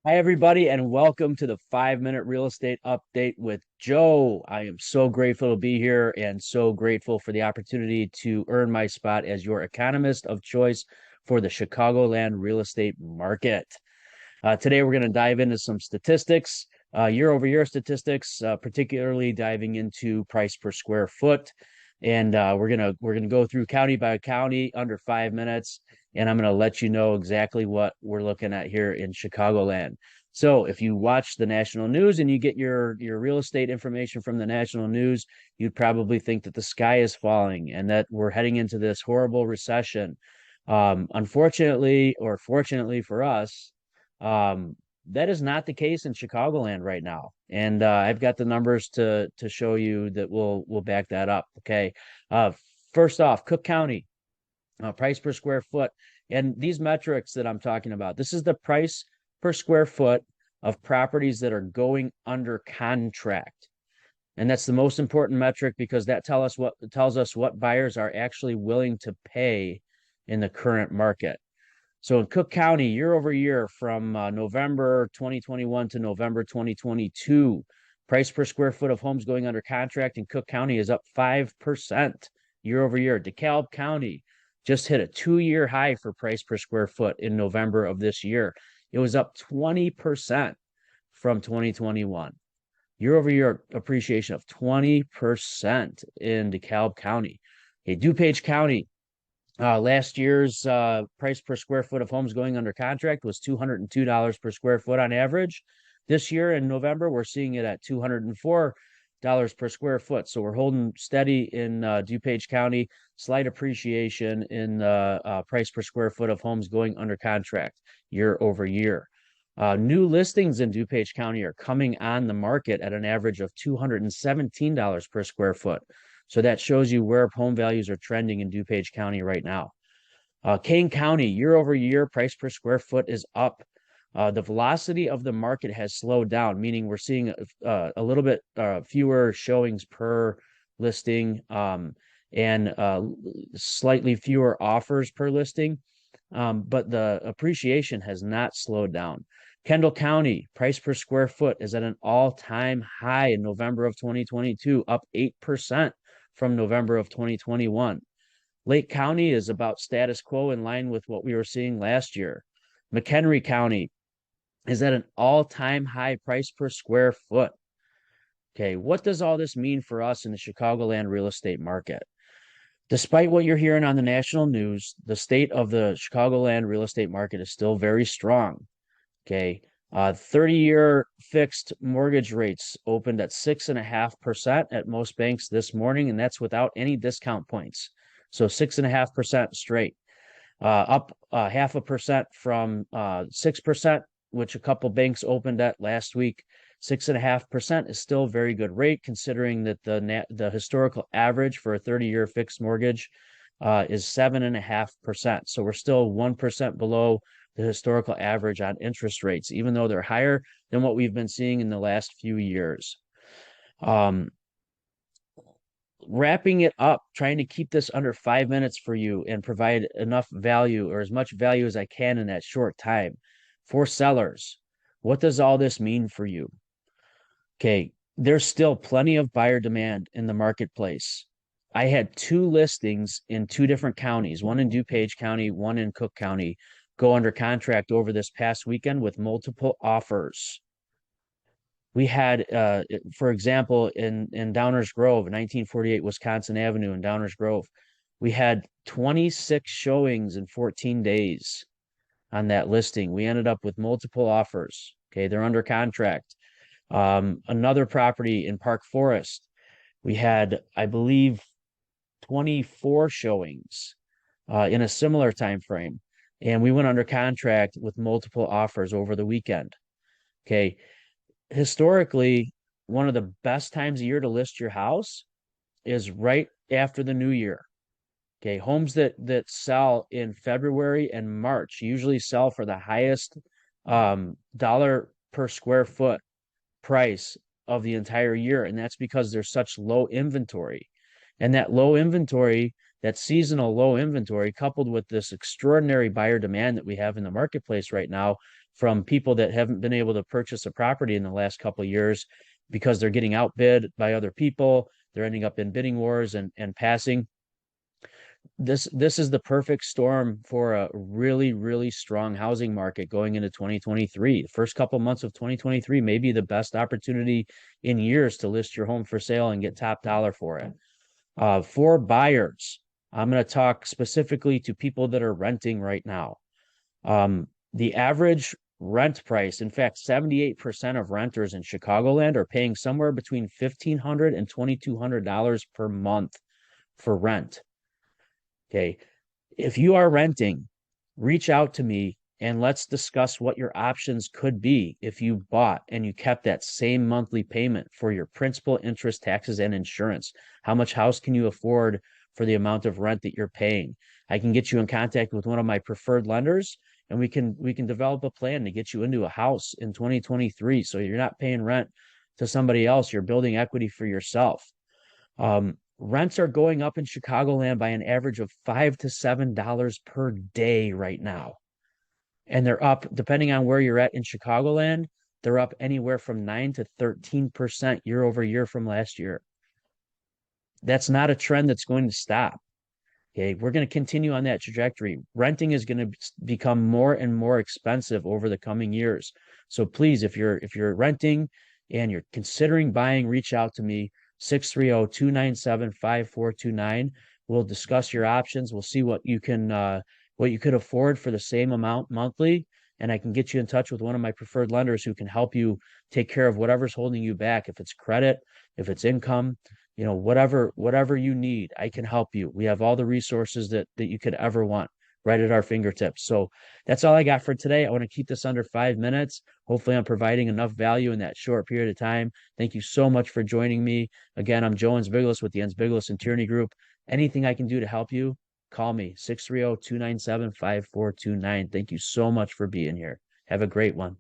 Hi, everybody, and welcome to the 5 Minute Real Estate Update with Joe. I am so grateful to be here and so grateful for the opportunity to earn my spot as your economist of choice for the Chicagoland real estate market. Today, we're going to dive into some statistics, year over year statistics, particularly diving into price per square foot. And we're gonna go through county by county under 5 minutes, and I'm gonna let you know exactly what we're looking at here in Chicagoland. So if you watch the national news and you get your real estate information from the national news, you'd probably think that the sky is falling and that we're heading into this horrible recession. Unfortunately, or fortunately for us, um, that is not the case in Chicagoland right now, and I've got the numbers to show you that will back that up. Okay, uh, first off, Cook County price per square foot, and these metrics that I'm talking about. This is the price per square foot of properties that are going under contract, and that's the most important metric because that tells us what buyers are actually willing to pay in the current market. So in Cook County, year over year from November 2021 to November 2022, price per square foot of homes going under contract in Cook County is up 5% year over year. DeKalb County just hit a 2 year high for price per square foot in November of this year. It was up 20% from 2021. Year over year appreciation of 20% in DeKalb County. Okay, DuPage County, last year's price per square foot of homes going under contract was $202 per square foot on average. This year in November, we're seeing it at $204 per square foot. So we're holding steady in DuPage County, slight appreciation in the price per square foot of homes going under contract year over year. New listings in DuPage County are coming on the market at an average of $217 per square foot. So that shows you where home values are trending in DuPage County right now. Kane County, year over year, price per square foot is up. The velocity of the market has slowed down, meaning we're seeing a little bit fewer showings per listing, and slightly fewer offers per listing. But the appreciation has not slowed down. Kendall County, price per square foot is at an all-time high in November of 2022, up 8% from November of 2021. Lake County is about status quo in line with what we were seeing last year. McHenry County is at an all-time high price per square foot. Okay, what does all this mean for us in the Chicagoland real estate market? Despite what you're hearing on the national news, the state of the Chicagoland real estate market is still very strong. Okay. 30-year fixed mortgage rates opened at 6.5% at most banks this morning, and that's without any discount points. So 6.5% straight, up 0.5% from 6%, which a couple banks opened at last week. 6.5% is still a very good rate considering that the historical average for a 30-year fixed mortgage is 7.5%. So we're still 1% below the historical average on interest rates, even though they're higher than what we've been seeing in the last few years. Wrapping it up, trying to keep this under 5 minutes for you and provide enough value or as much value as I can in that short time. For sellers, what does all this mean for you? Okay, there's still plenty of buyer demand in the marketplace. I had two listings in two different counties, one in DuPage County, one in Cook County, go under contract over this past weekend with multiple offers. We had, for example, in Downers Grove, 1948 Wisconsin Avenue in Downers Grove, we had 26 showings in 14 days on that listing. We ended up with multiple offers. Okay, they're under contract. Another property in Park Forest, we had, I believe, 24 showings in a similar time frame, and we went under contract with multiple offers over the weekend. Okay, historically, one of the best times of year to list your house is right after the new year. Okay, homes that sell in February and March usually sell for the highest dollar per square foot price of the entire year, and that's because there's such low inventory. And that low inventory, that seasonal low inventory, coupled with this extraordinary buyer demand that we have in the marketplace right now from people that haven't been able to purchase a property in the last couple of years because they're getting outbid by other people. They're ending up in bidding wars and passing. This is the perfect storm for a really, really strong housing market going into 2023. The first couple months of 2023 may be the best opportunity in years to list your home for sale and get top dollar for it. For buyers, I'm going to talk specifically to people that are renting right now. The average rent price, in fact, 78% of renters in Chicagoland are paying somewhere between $1,500 and $2,200 per month for rent. Okay. If you are renting, reach out to me and let's discuss what your options could be if you bought and you kept that same monthly payment for your principal, interest, taxes, and insurance. How much house can you afford for the amount of rent that you're paying? I can get you in contact with one of my preferred lenders and we can develop a plan to get you into a house in 2023 so you're not paying rent to somebody else, you're building equity for yourself. Rents are going up in Chicagoland by an average of $5 to $7 per day right now. And they're up, depending on where you're at in Chicagoland, they're up anywhere from 9 to 13% year over year from last year. That's not a trend that's going to stop. Okay, we're going to continue on that trajectory. Renting is going to become more and more expensive over the coming years. So please, if you're renting and you're considering buying, reach out to me. 630-297-5429. We'll discuss your options. We'll see what you could afford for the same amount monthly. And I can get you in touch with one of my preferred lenders who can help you take care of whatever's holding you back. If it's credit, if it's income, whatever you need, I can help you. We have all the resources that you could ever want right at our fingertips. So that's all I got for today. I want to keep this under 5 minutes. Hopefully I'm providing enough value in that short period of time. Thank you so much for joining me. Again, I'm Joe Ensbiglis with the Ensbiglis and Tierney Group. Anything I can do to help you, call me 630-297-5429. Thank you so much for being here. Have a great one.